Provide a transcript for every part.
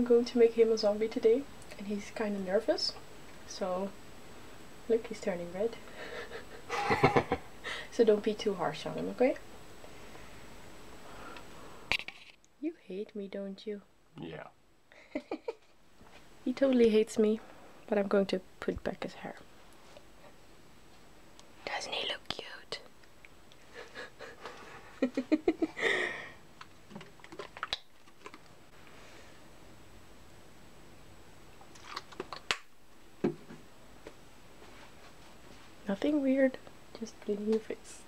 I'm going to make him a zombie today, and he's kind of nervous. So, look, he's turning red. So don't be too harsh on him, okay? You hate me, don't you? Yeah. He totally hates me, but I'm going to put back his hair. Doesn't he look cute? Nothing weird, just cleaning your face.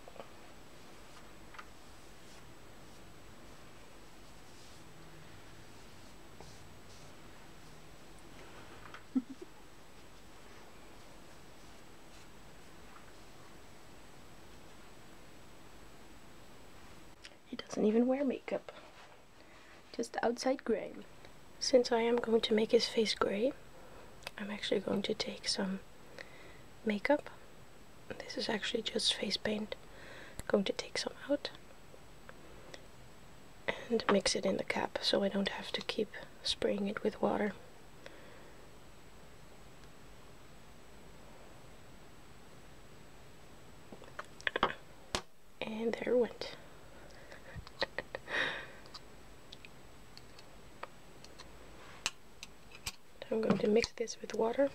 He doesn't even wear makeup, just outside grey. Since I am going to make his face grey, I'm actually going to take some makeup. This is actually just face paint. I'm going to take some out and mix it in the cap so I don't have to keep spraying it with water. And there it went. I'm going to mix this with water.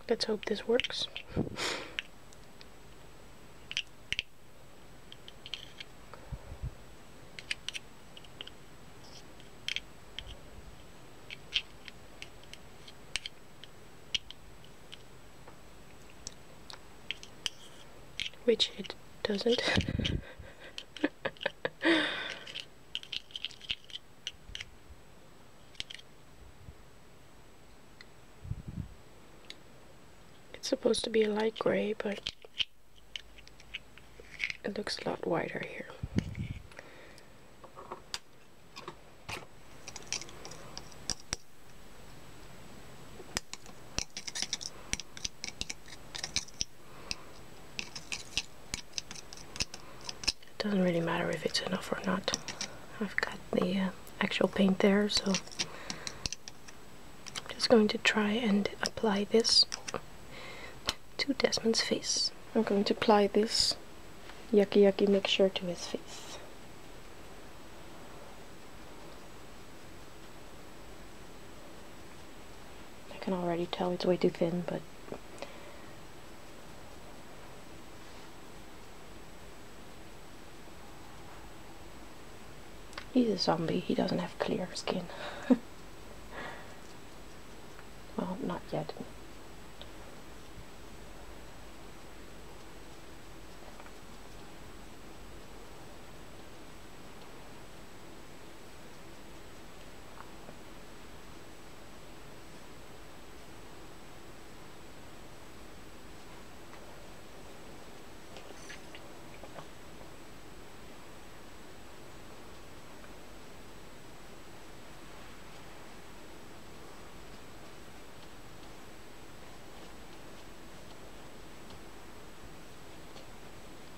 Let's hope this works. Which it doesn't. It's supposed to be a light gray, but it looks a lot whiter here. It doesn't really matter if it's enough or not. I've got the actual paint there, so I'm just going to try and apply this to Desmond's face. I'm going to apply this yucky mixture to his face. I can already tell it's way too thin, but he's a zombie, he doesn't have clear skin. Well, not yet.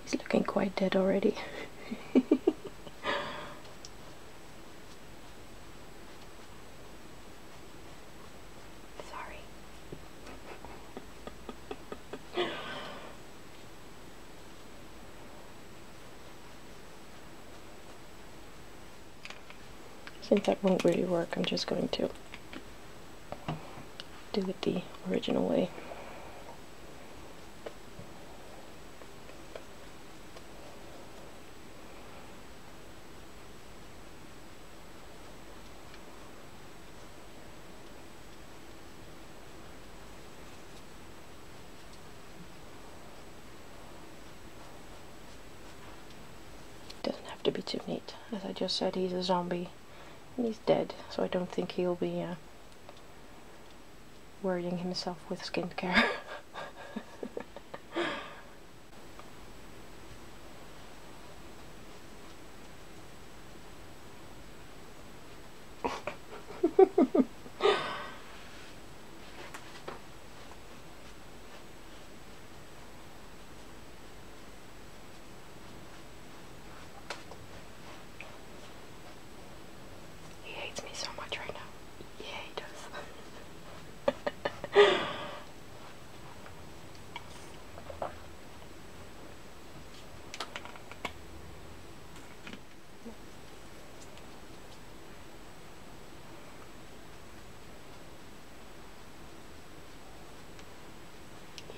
He's looking quite dead already. Sorry. Since that won't really work, I'm just going to do it the original way. Doesn't have to be too neat. As I just said, he's a zombie and he's dead, so I don't think he'll be worrying himself with skincare.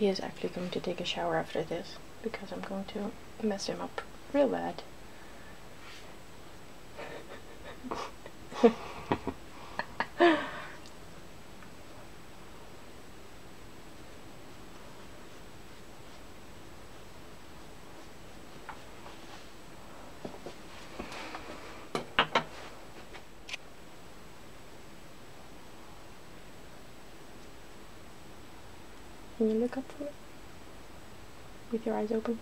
he is actually going to take a shower after this, because I'm going to mess him up real bad. Can you look up for me? With your eyes open?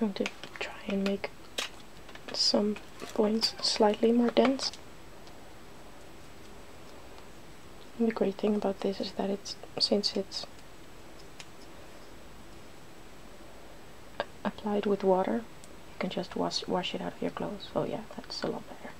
I'm going to try and make some points slightly more dense. And the great thing about this is that since it's applied with water, you can just wash it out of your clothes. So yeah, that's a lot better.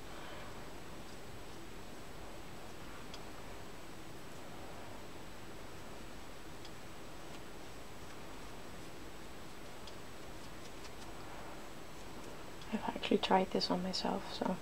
I've actually tried this on myself, so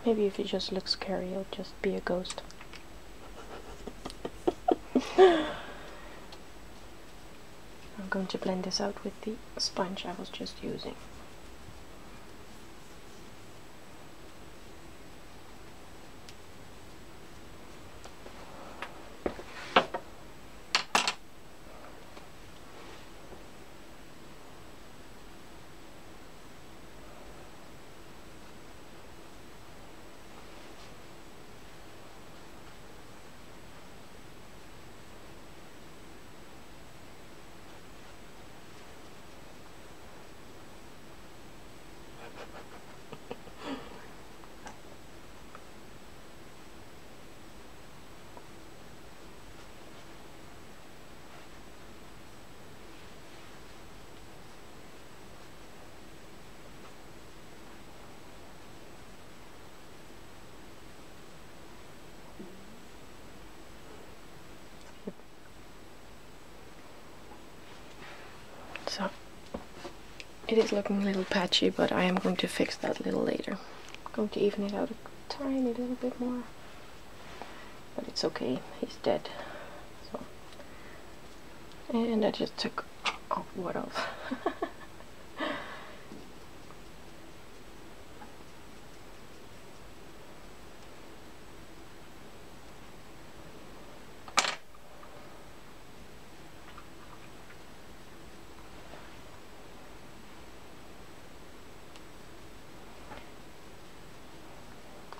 maybe if you just look scary, you'll just be a ghost. I'm going to blend this out with the sponge I was just using. So it is looking a little patchy, but I am going to fix that a little later. I'm going to even it out a tiny little bit more, but it's okay, he's dead. So, and I just took what off.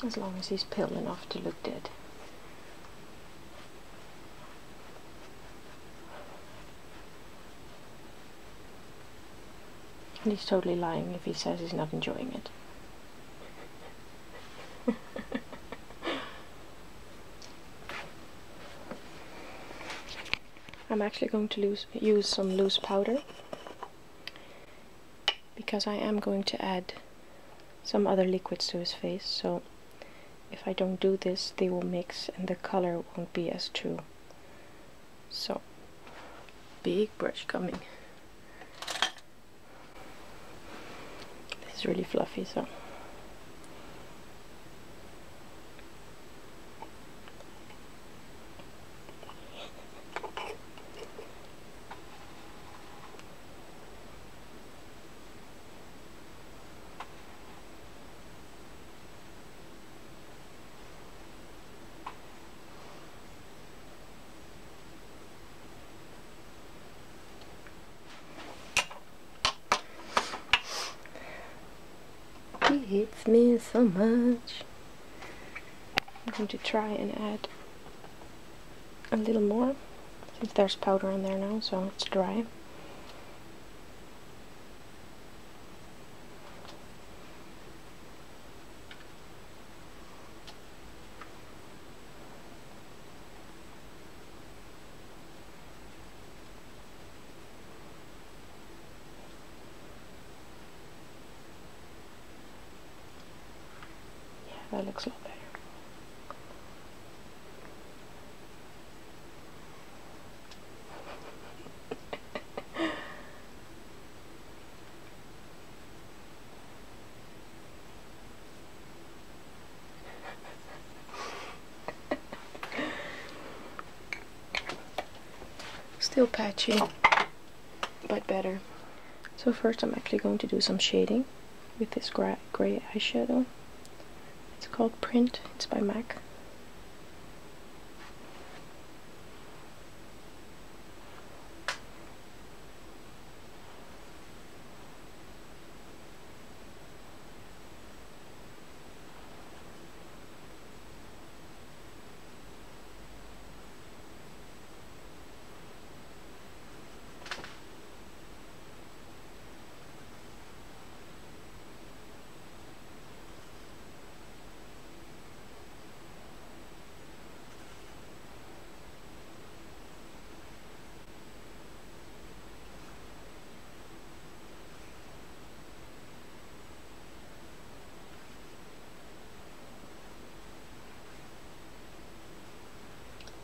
As long as he's pale enough to look dead. And he's totally lying if he says he's not enjoying it. I'm actually going to use some loose powder, because I am going to add some other liquids to his face, so if I don't do this, they will mix and the color won't be as true. So, big brush coming. This is really fluffy, so he hates me so much. I'm going to try and add a little more, since there's powder in there now, so it's dry. looks a lot better. Still patchy, but better. So first I'm actually going to do some shading with this gray eyeshadow. It's called Print, it's by MAC.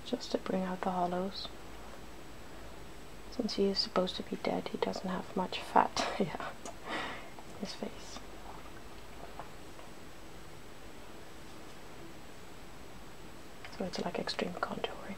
Just to bring out the hollows. Since he is supposed to be dead, he doesn't have much fat yeah, in his face. So it's like extreme contouring.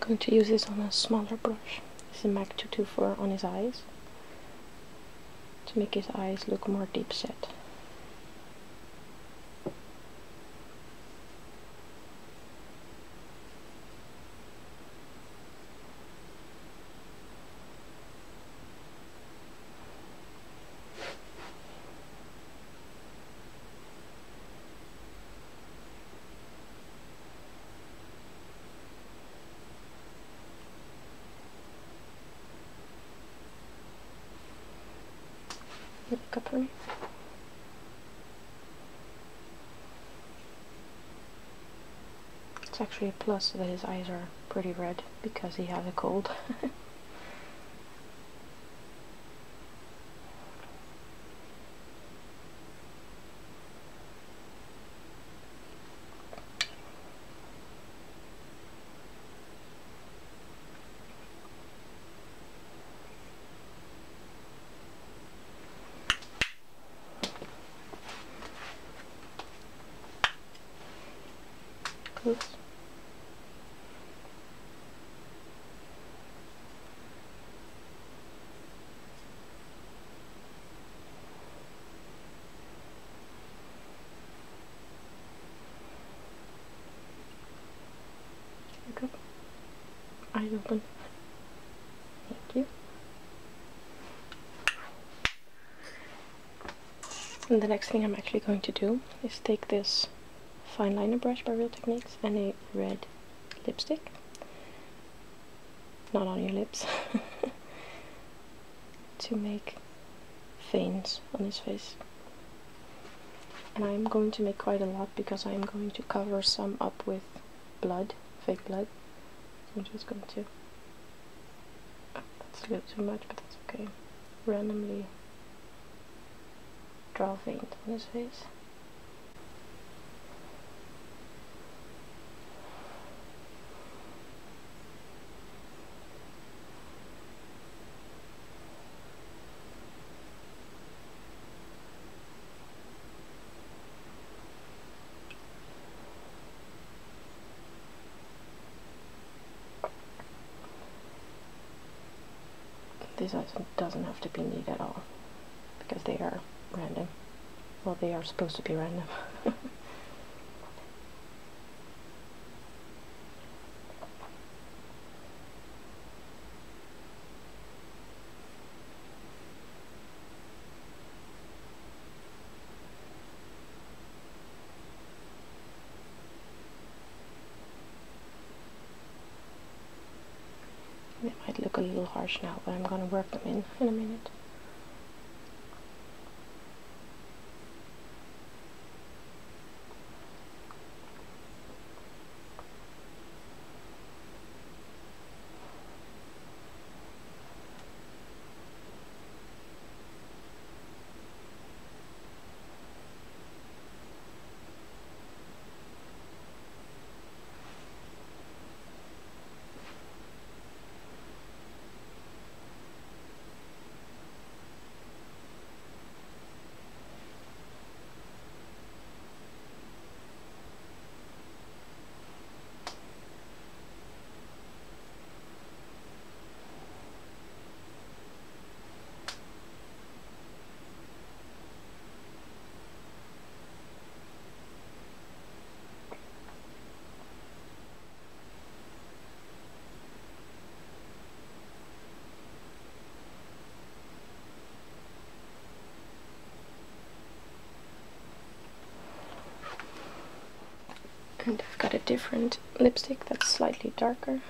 I'm going to use this on a smaller brush. This is a MAC 224 on his eyes, to make his eyes look more deep set. Look up for me. It's actually a plus that his eyes are pretty red because he has a cold. Close. Look up. Eyes open. Thank you. And the next thing I'm actually going to do is take this fine liner brush by Real Techniques and a red lipstick, not on your lips, to make veins on his face. And I'm going to make quite a lot because I'm going to cover some up with blood, fake blood. So I'm just going to, that's a little too much, but that's okay, randomly draw veins on his face. this doesn't have to be neat at all, because they are random. Well, they are supposed to be random. They might look a little harsh now, but I'm going to work them in a minute. And I've got a different lipstick that's slightly darker.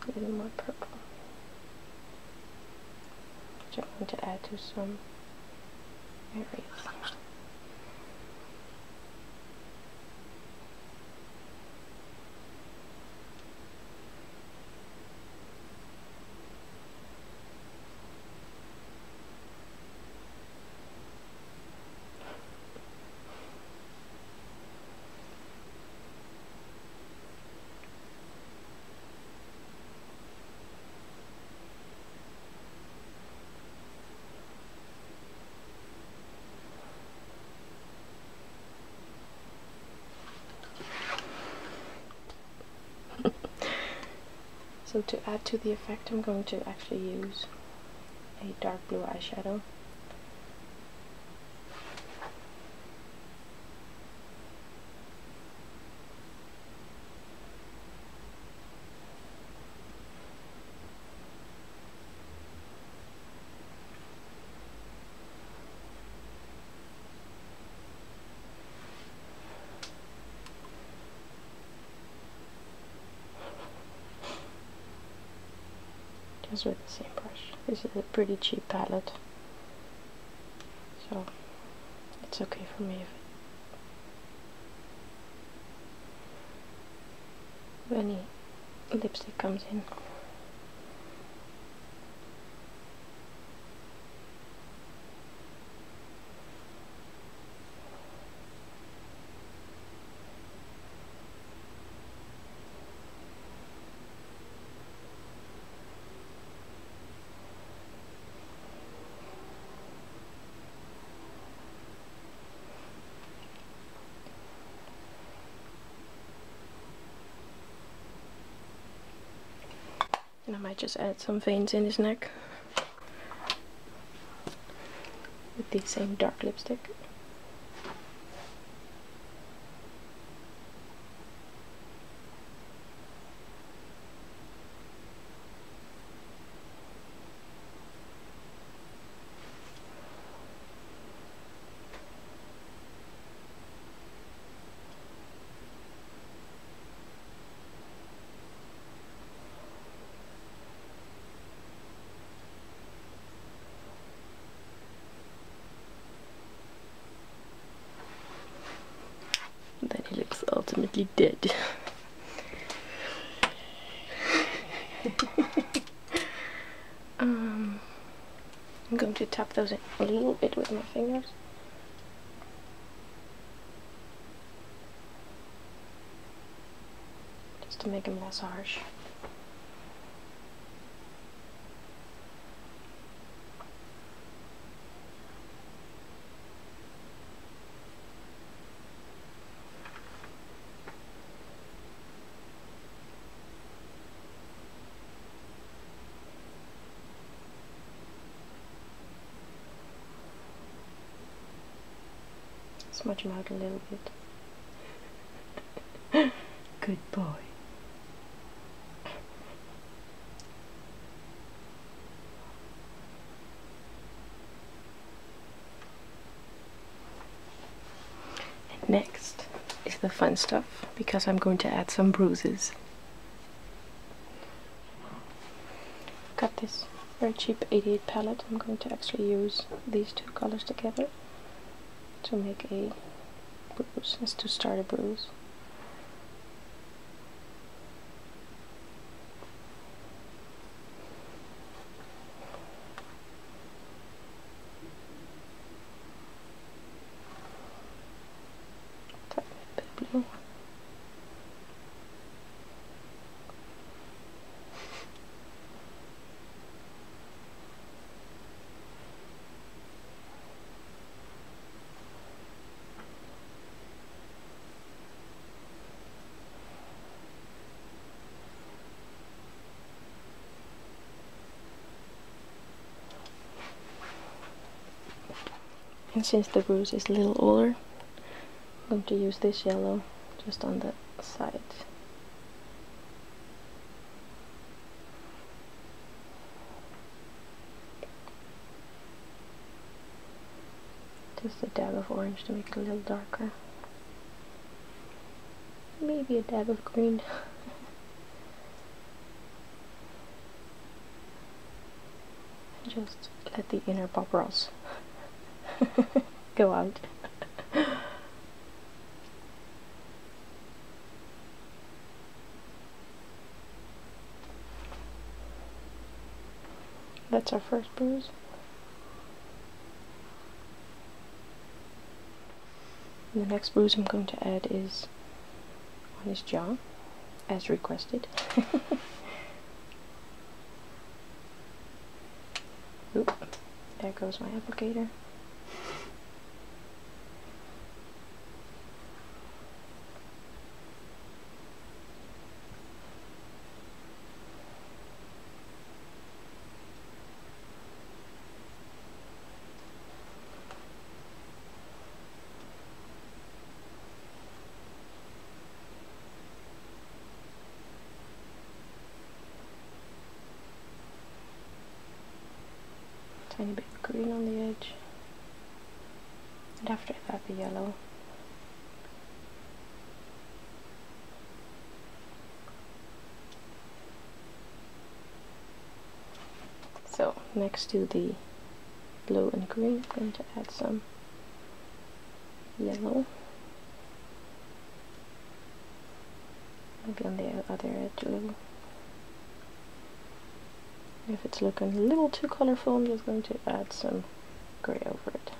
A little more purple, which I'm going to add to some areas. So to add to the effect, I'm going to actually use a dark blue eyeshadow. Just with the same brush. This is a pretty cheap palette, so it's okay for me if any lipstick comes in. And I might just add some veins in his neck with the same dark lipstick. Then he looks ultimately dead. I'm going to tap those in a little bit with my fingers. Just to make them less harsh. smudge him out a little bit. Good boy. And next is the fun stuff, because I'm going to add some bruises. Got this very cheap 88 palette. I'm going to actually use these two colors together to make a bruise, as to start a bruise. Tiny bit of blue. And since the bruise is a little older, I'm going to use this yellow just on the side. Just a dab of orange to make it a little darker. Maybe a dab of green. And just let the inner Bob Ross go out. That's our first bruise. And the next bruise I'm going to add is on his jaw, as requested. Oop, there goes my applicator. Tiny bit of green on the edge, and after that the yellow. So next to the blue and green, I'm going to add some yellow, maybe on the other edge a little. If it's looking a little too colorful, I'm just going to add some gray over it.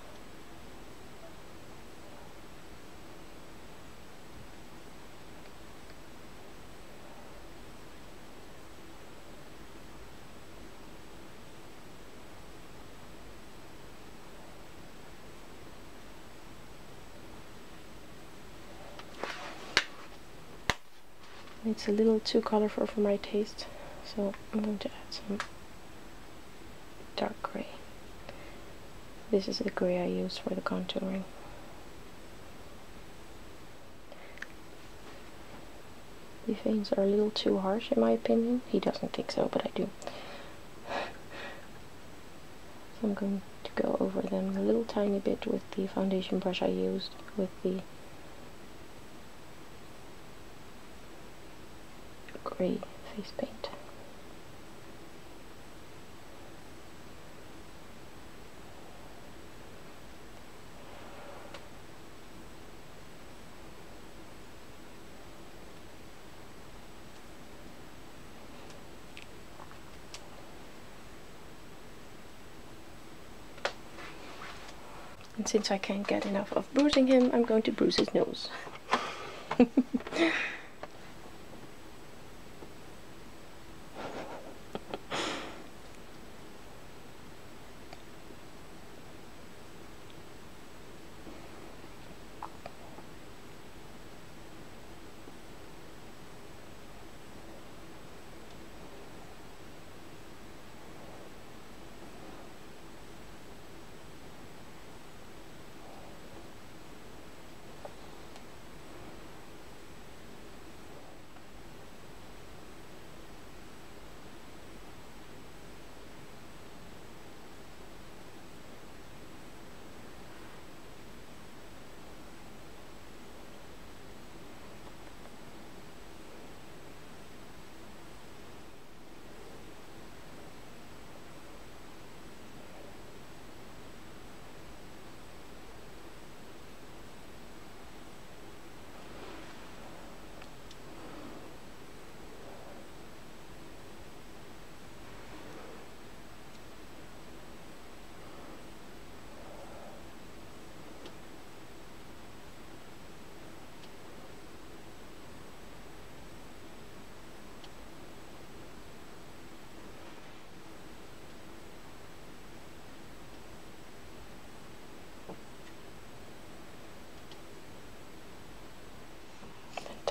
It's a little too colorful for my taste, so I'm going to add some dark gray. This is the gray I use for the contouring. The veins are a little too harsh in my opinion. He doesn't think so, but I do. So I'm going to go over them a little tiny bit with the foundation brush I used with the gray face paint. And since I can't get enough of bruising him, I'm going to bruise his nose.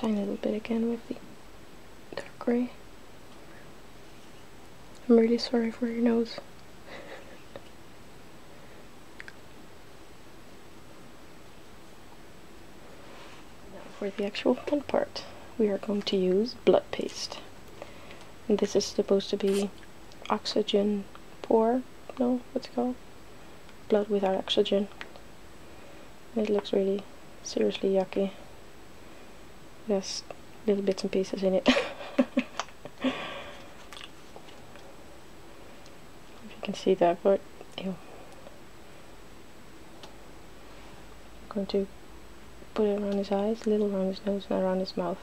tiny little bit again with the dark grey. I'm really sorry for your nose. Now for the actual fun part, we are going to use blood paste. And this is supposed to be oxygen poor, no, what's it called? Blood without oxygen. It looks really seriously yucky. There's little bits and pieces in it. If you can see that, but ew. I'm going to put it around his eyes, a little around his nose and around his mouth.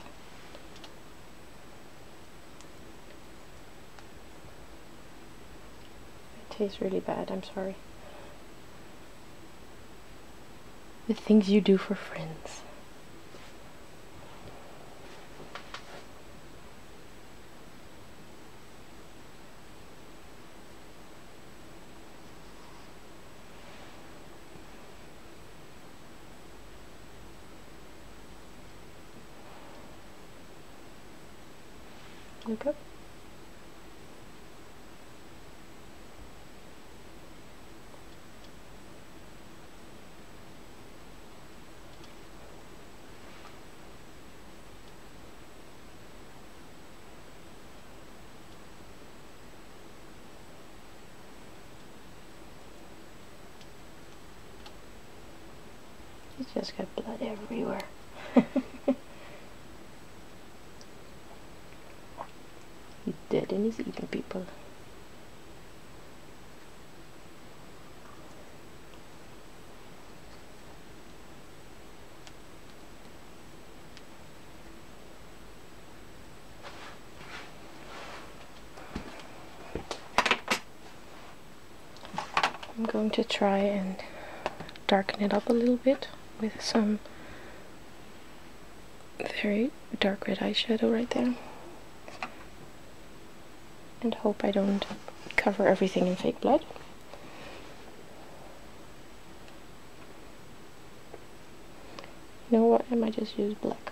It tastes really bad, I'm sorry. The things you do for friends. Look up. He's just got blood everywhere. He's dead and he's eating people. I'm going to try and darken it up a little bit with some very dark red eyeshadow right there, and hope I don't cover everything in fake blood. You know what, I might just use black.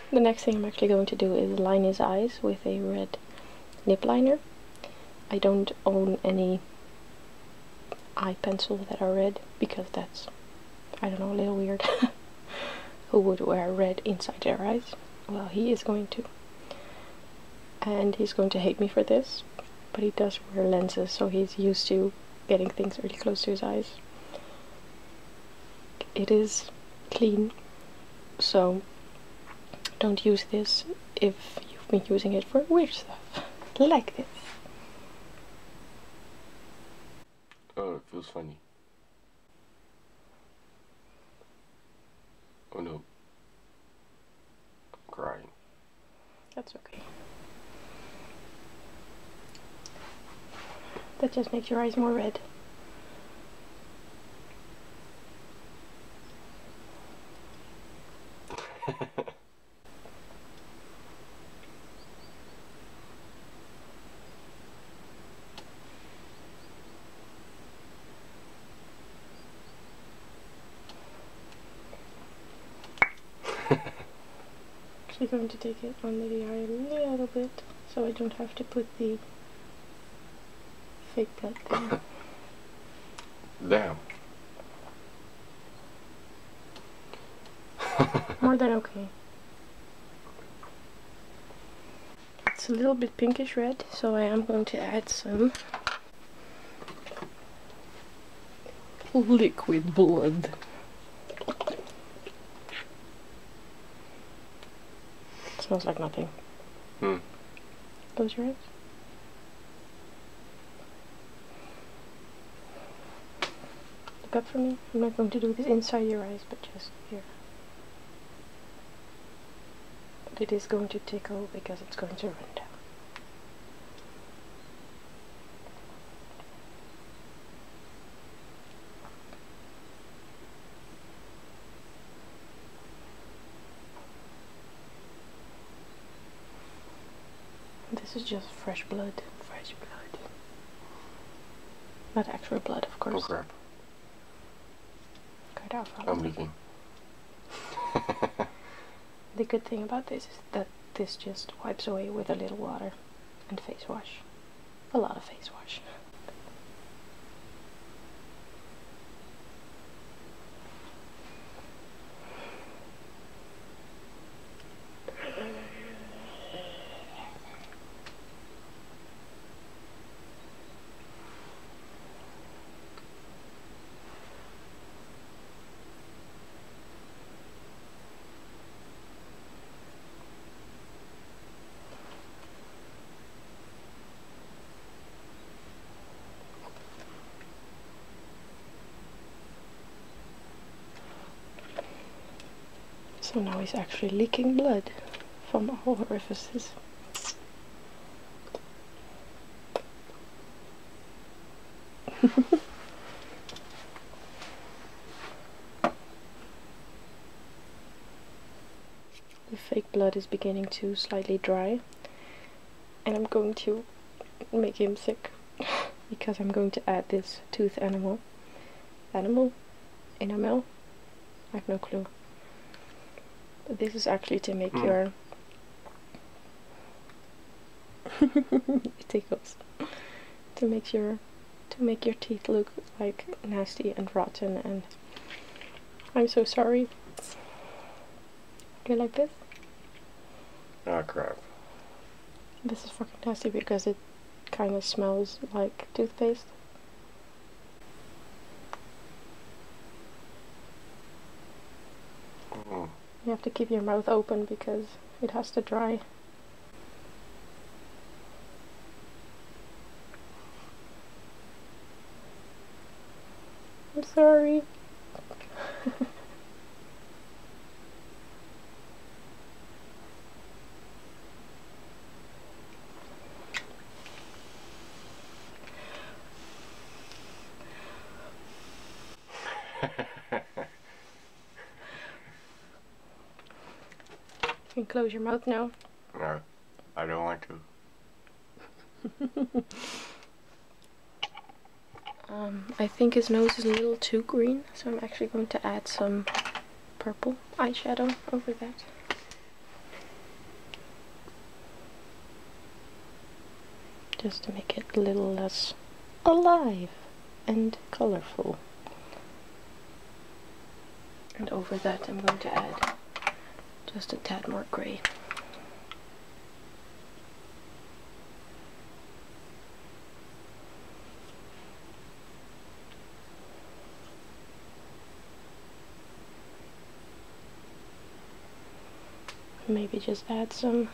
The next thing I'm actually going to do is line his eyes with a red lip liner. I don't own any eye pencils that are red because that's, I don't know, a little weird. Who would wear red inside their eyes? Well, he is going to. And he's going to hate me for this, but he does wear lenses, so he's used to getting things really close to his eyes. It is clean, so don't use this if you've been using it for weird stuff, like this. Oh, it feels funny. Oh no. I'm crying. That's okay. That just makes your eyes more red. Actually going to take it under the eye a little bit so I don't have to put the fake blood there. Damn. More than okay. It's a little bit pinkish red, so I am going to add some liquid blood. Smells like nothing. Close your eyes. Look up for me. I'm not going to do this inside your eyes, but just here. But it is going to tickle because it's going to run down. This is just fresh blood. Fresh blood. Not actual blood, of course. Oh crap. Cut off. I'm leaking. The good thing about this is that this just wipes away with a little water and face wash. A lot of face wash. So now he's actually leaking blood from all orifices. The fake blood is beginning to slightly dry, and I'm going to make him sick because I'm going to add this tooth enamel. Enamel? I have no clue. But this is actually to make your it tickles. To make your teeth look like nasty and rotten, and I'm so sorry. You like this? Ah, crap. This is fucking nasty because it kind of smells like toothpaste. You have to keep your mouth open because it has to dry. I'm sorry. You can close your mouth now. No, I don't want to. I think his nose is a little too green, so I'm actually going to add some purple eyeshadow over that. Just to make it a little less alive and colorful. And over that I'm going to add just a tad more grey. Maybe just add some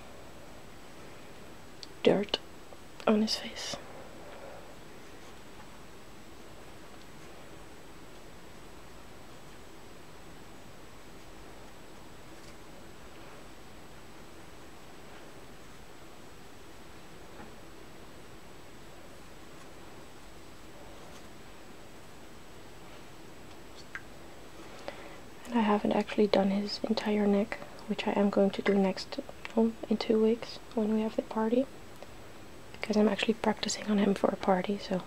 dirt on his face. And I haven't actually done his entire neck, which I am going to do next in 2 weeks when we have the party, because I'm actually practicing on him for a party, so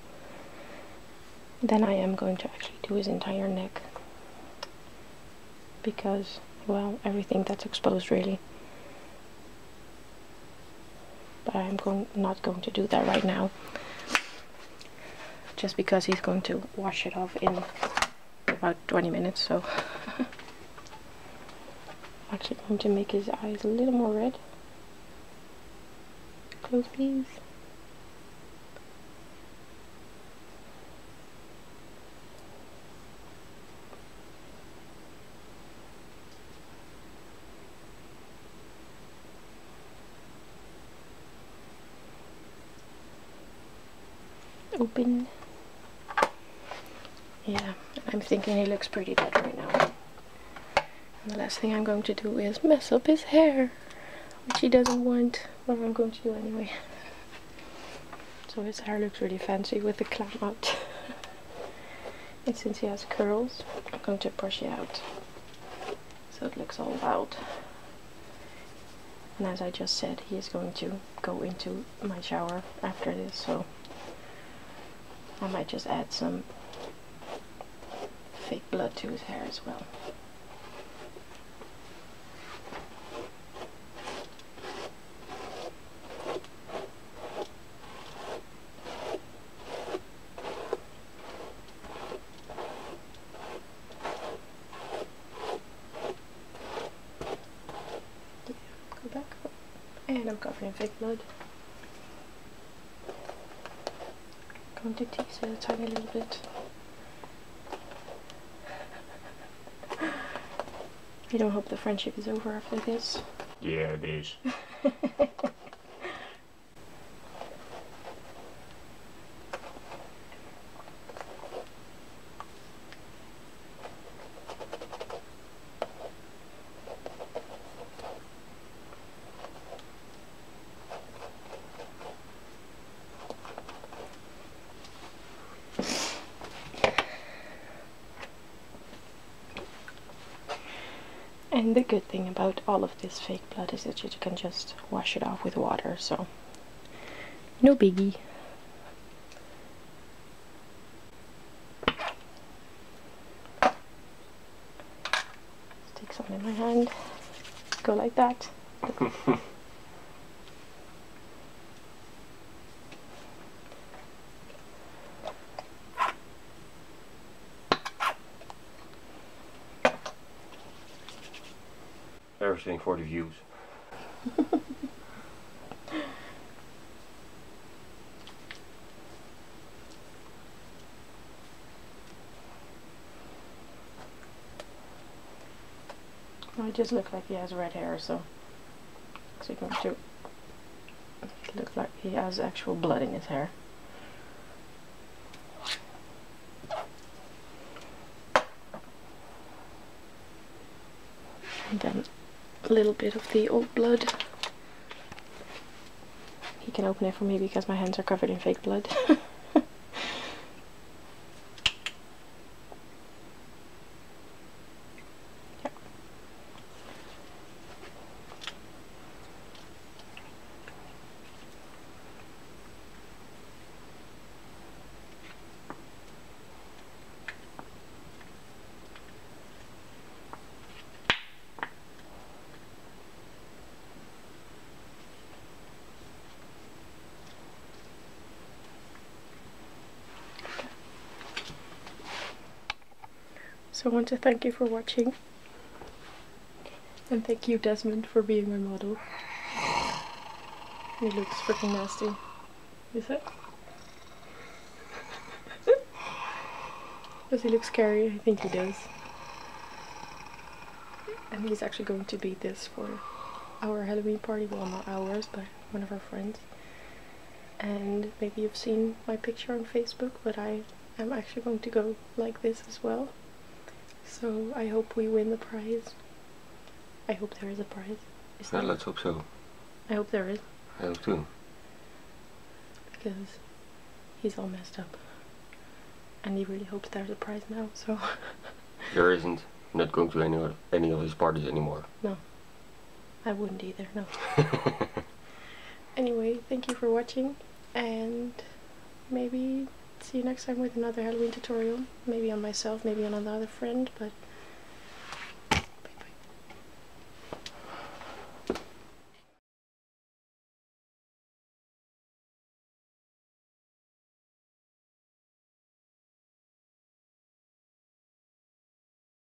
then I am going to actually do his entire neck, because, well, everything that's exposed really. But I'm not going to do that right now, just because he's going to wash it off in about 20 minutes, so I'm actually going to make his eyes a little more red. Close please. Open. Yeah, I'm thinking he looks pretty bad right now. And the last thing I'm going to do is mess up his hair, which he doesn't want, but I'm going to do anyway. So his hair looks really fancy with the clam out. And since he has curls, I'm going to brush it out so it looks all loud. And as I just said, he is going to go into my shower after this, so I might just add some fake blood to his hair as well. Go back up. And I'm covering fake blood. Going to tease it a tiny little bit. I don't hope the friendship is over after this. Yeah, it is. And the good thing about all of this fake blood is that you can just wash it off with water, so no biggie. Take some in my hand, go like that. Everything for the views. Well, it just looks like he has red hair, so it's going to look like he has actual blood in his hair. And then a little bit of the old blood. He can open it for me because my hands are covered in fake blood. So I want to thank you for watching, and thank you Desmond for being my model. He looks freaking nasty. Is it? Does he look scary? I think he does. And he's actually going to be this for our Halloween party. Well, not ours, but one of our friends. And maybe you've seen my picture on Facebook, but I am actually going to go like this as well. So I hope we win the prize. I hope there is a prize. Is Yeah, there? let's hope so. I hope there is. I hope too. Because he's all messed up. And he really hopes there's a prize now, so... There isn't. I'm not going to any of his parties anymore. No. I wouldn't either, no. Anyway, thank you for watching, and maybe see you next time with another Halloween tutorial. Maybe on myself, maybe on another friend, but